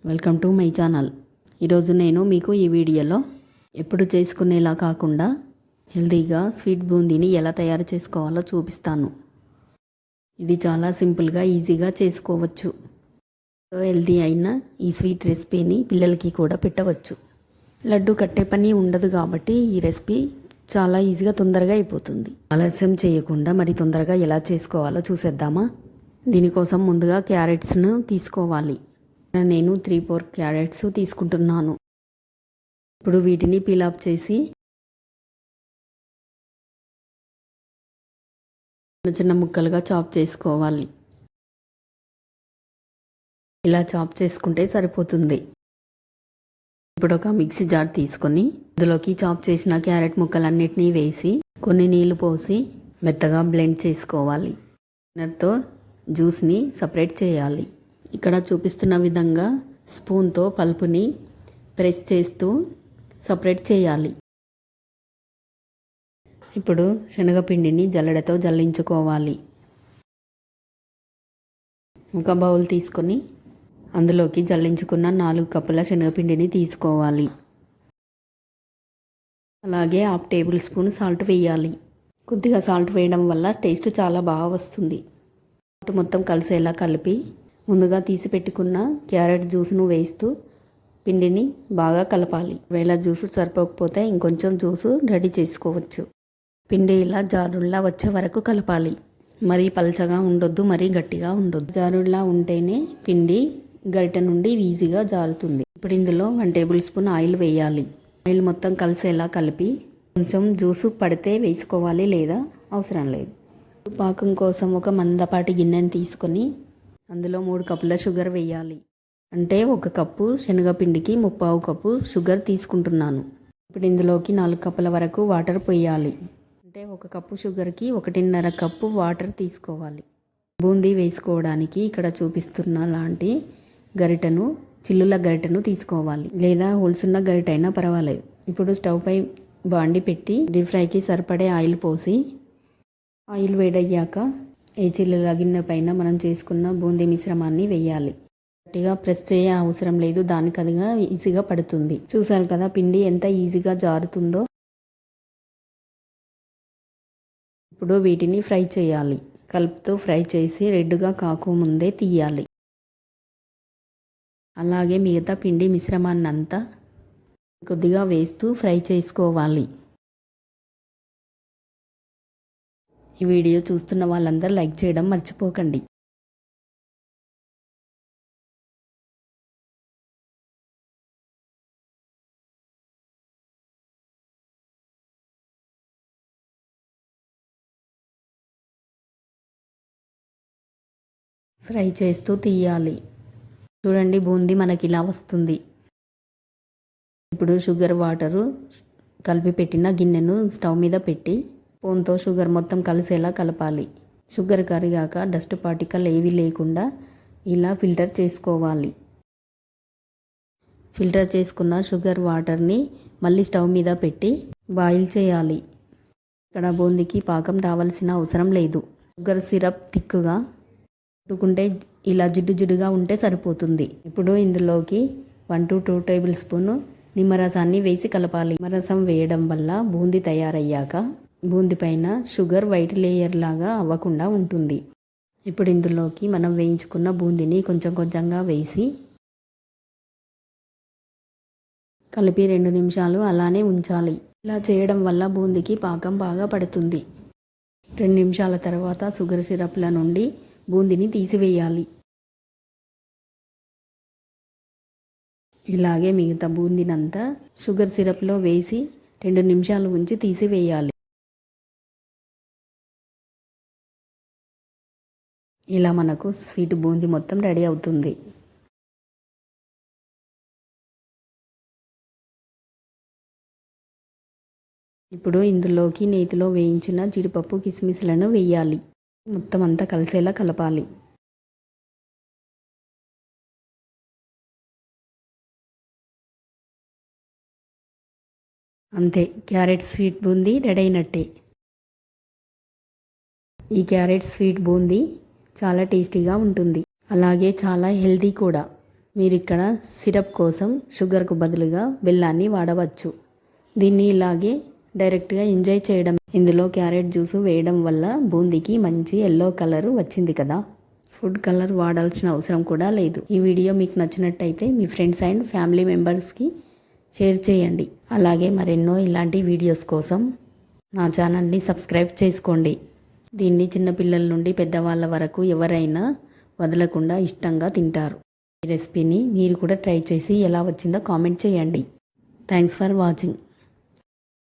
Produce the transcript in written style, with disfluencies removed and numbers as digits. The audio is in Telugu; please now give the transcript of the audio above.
Welcome to my channel. ఈరోజు నేను మీకు ఈ వీడియోలో ఎప్పుడు చేసుకునేలా కాకుండా హెల్తీగా స్వీట్ బూందీని ఎలా తయారు చేసుకోవాలో చూపిస్తాను. ఇది చాలా సింపుల్గా ఈజీగా చేసుకోవచ్చు. హెల్తీ అయిన ఈ స్వీట్ రెసిపీని పిల్లలకి కూడా పెట్టవచ్చు. లడ్డు కట్టే పని ఉండదు కాబట్టి ఈ రెసిపీ చాలా ఈజీగా తొందరగా అయిపోతుంది. ఆలస్యం చేయకుండా మరి తొందరగా ఎలా చేసుకోవాలో చూసేద్దామా. దీనికోసం ముందుగా క్యారెట్స్ను తీసుకోవాలి. నేను 3-4 క్యారెట్స్ తీసుకుంటున్నాను. ఇప్పుడు వీటిని పీల్ ఆఫ్ చేసి చిన్న చిన్న ముక్కలుగా చాప్ చేసుకోవాలి. ఇలా చాప్ చేసుకుంటే సరిపోతుంది. ఇప్పుడు ఒక మిక్సీ జార్ తీసుకొని అందులోకి చాప్ చేసిన క్యారెట్ ముక్కలన్నిటినీ వేసి కొన్ని నీళ్లు పోసి మెత్తగా బ్లెండ్ చేసుకోవాలి. బ్లెండర్తో జ్యూస్ని సపరేట్ చేయాలి. ఇక్కడ చూపిస్తున్న విధంగా స్పూన్తో పల్పుని ప్రెస్ చేస్తూ సపరేట్ చేయాలి. ఇప్పుడు శనగపిండిని జల్లెడతో జల్లించుకోవాలి. ఒక బౌల్ తీసుకొని అందులోకి జల్లించుకున్న 4 కప్పుల శనగపిండిని తీసుకోవాలి. అలాగే 1/2 టేబుల్ స్పూన్ సాల్ట్ వేయాలి. కొద్దిగా సాల్ట్ వేయడం వల్ల టేస్ట్ చాలా బాగా వస్తుంది. సాల్ట్ మొత్తం కలిసేలా కలిపి ముందుగా తీసి పెట్టుకున్న క్యారెట్ జ్యూస్ను వేస్తూ పిండిని బాగా కలపాలి. ఒకవేళ జ్యూస్ సరిపోకపోతే ఇంకొంచెం జ్యూసు రెడీ చేసుకోవచ్చు. పిండి ఇలా జారుల్లా వచ్చే వరకు కలపాలి. మరీ పలచగా ఉండొద్దు, మరీ గట్టిగా ఉండొద్దు. జారుల్లా ఉంటేనే పిండి గరిటె నుండి ఈజీగా జారుతుంది. ఇప్పుడు ఇందులో 1 టేబుల్ స్పూన్ ఆయిల్ వేయాలి. ఆయిల్ మొత్తం కలిసేలా కలిపి కొంచెం జ్యూసు పడితే వేసుకోవాలి, లేదా అవసరం లేదు. పాకం కోసం ఒక మందపాటి గిన్నెని తీసుకొని అందులో 3 కప్పుల షుగర్ వేయాలి. అంటే 1 కప్పు శనగపిండికి 3/4 కప్పు షుగర్ తీసుకుంటున్నాను. ఇప్పుడు ఇందులోకి 4 కప్పుల వరకు వాటర్ పోయాలి. అంటే 1 కప్పు షుగర్కి 1.5 కప్పు వాటర్ తీసుకోవాలి. బూందీ వేసుకోవడానికి ఇక్కడ చూపిస్తున్న లాంటి గరిటెను, చిల్లుల గరిటెను తీసుకోవాలి, లేదా హోల్సున్న గరిటె అయినా పర్వాలేదు. ఇప్పుడు స్టవ్ పై బాండి పెట్టి డీప్ ఫ్రైకి సరిపడే ఆయిల్ పోసి ఆయిల్ వేడయ్యాక ఈ చిల్లుల గిన్నె పైన మనం చేసుకున్న బూందీ మిశ్రమాన్ని వేయాలి. గట్టిగా ప్రెస్ చేయ అవసరం లేదు, దానికి అదిగా ఈజీగా పడుతుంది. చూసారు కదా పిండి ఎంత ఈజీగా జారుతుందో. ఇప్పుడు వీటిని ఫ్రై చేయాలి. కలుపుతూ ఫ్రై చేసి రెడ్గా కాకముందే తీయాలి. అలాగే మిగతా పిండి మిశ్రమాన్ని అంతా కొద్దిగా వేస్తూ ఫ్రై చేసుకోవాలి. ఈ వీడియో చూస్తున్న వాళ్ళందరూ లైక్ చేయడం మర్చిపోకండి. ఫ్రై చేస్తూ తీయాలి. చూడండి బూందీ మనకి ఇలా వస్తుంది. ఇప్పుడు షుగర్ వాటరు కలిపి పెట్టిన గిన్నెను స్టవ్ మీద పెట్టి స్పూన్తో షుగర్ మొత్తం కలిసేలా కలపాలి. షుగర్ కరిగాక డస్ట్ పార్టికల్ ఏవి లేకుండా ఇలా ఫిల్టర్ చేసుకోవాలి. ఫిల్టర్ చేసుకున్న షుగర్ వాటర్ని మళ్ళీ స్టవ్ మీద పెట్టి బాయిల్ చేయాలి. ఇక్కడ బూందీకి పాకం రావాల్సిన అవసరం లేదు. షుగర్ సిరప్ థిక్గా పెట్టుకుంటే ఇలా జిడ్డుగా ఉంటే సరిపోతుంది. ఇప్పుడు ఇందులోకి 1 to 2 టేబుల్ స్పూన్ నిమ్మరసాన్ని వేసి కలపాలి. నిమ్మరసం వేయడం వల్ల బూందీ తయారయ్యాక బూందీ పైన షుగర్ వైట్ లేయర్ లాగా అవ్వకుండా ఉంటుంది. ఇప్పుడు ఇందులోకి మనం వేయించుకున్న బూందీని కొంచెం కొంచెంగా వేసి కలిపి 2 నిమిషాలు అలానే ఉంచాలి. ఇలా చేయడం వల్ల బూందీకి పాకం బాగా పడుతుంది. 2 నిమిషాల తర్వాత షుగర్ సిరప్ల నుండి బూందీని తీసివేయాలి. ఇలాగే మిగతా బూందీనంతా షుగర్ సిరప్లో వేసి 2 నిమిషాలు ఉంచి తీసివేయాలి. ఇలా మనకు స్వీట్ బూందీ మొత్తం రెడీ అవుతుంది. ఇప్పుడు ఇందులోకి నేతిలో వేయించిన జీడిపప్పు కిస్మిస్లను వేయాలి. మొత్తం అంతా కలిసేలా కలపాలి. అంతే, క్యారెట్ స్వీట్ బూందీ రెడీ అయినట్టే. ఈ క్యారెట్ స్వీట్ బూందీ చాలా టేస్టీగా ఉంటుంది. అలాగే చాలా హెల్తీ కూడా. మీరు ఇక్కడ సిరప్ కోసం షుగర్కు బదులుగా బెల్లాన్ని వాడవచ్చు. దీన్ని ఇలాగే డైరెక్ట్గా ఎంజాయ్ చేయడం. ఇందులో క్యారెట్ జ్యూస్ వేయడం వల్ల బూందీకి మంచి ఎల్లో కలర్ వచ్చింది కదా. ఫుడ్ కలర్ వాడాల్సిన అవసరం కూడా లేదు. ఈ వీడియో మీకు నచ్చినట్టయితే మీ ఫ్రెండ్స్ అండ్ ఫ్యామిలీ మెంబర్స్కి షేర్ చేయండి. అలాగే మరెన్నో ఇలాంటి వీడియోస్ కోసం నా ఛానల్ని సబ్స్క్రైబ్ చేసుకోండి. దీన్ని చిన్నపిల్లల నుండి పెద్దవాళ్ళ వరకు ఎవరైనా వదలకుండా ఇష్టంగా తింటారు. ఈ రెసిపీని మీరు కూడా ట్రై చేసి ఎలా వచ్చిందో కామెంట్ చేయండి. Thanks for watching.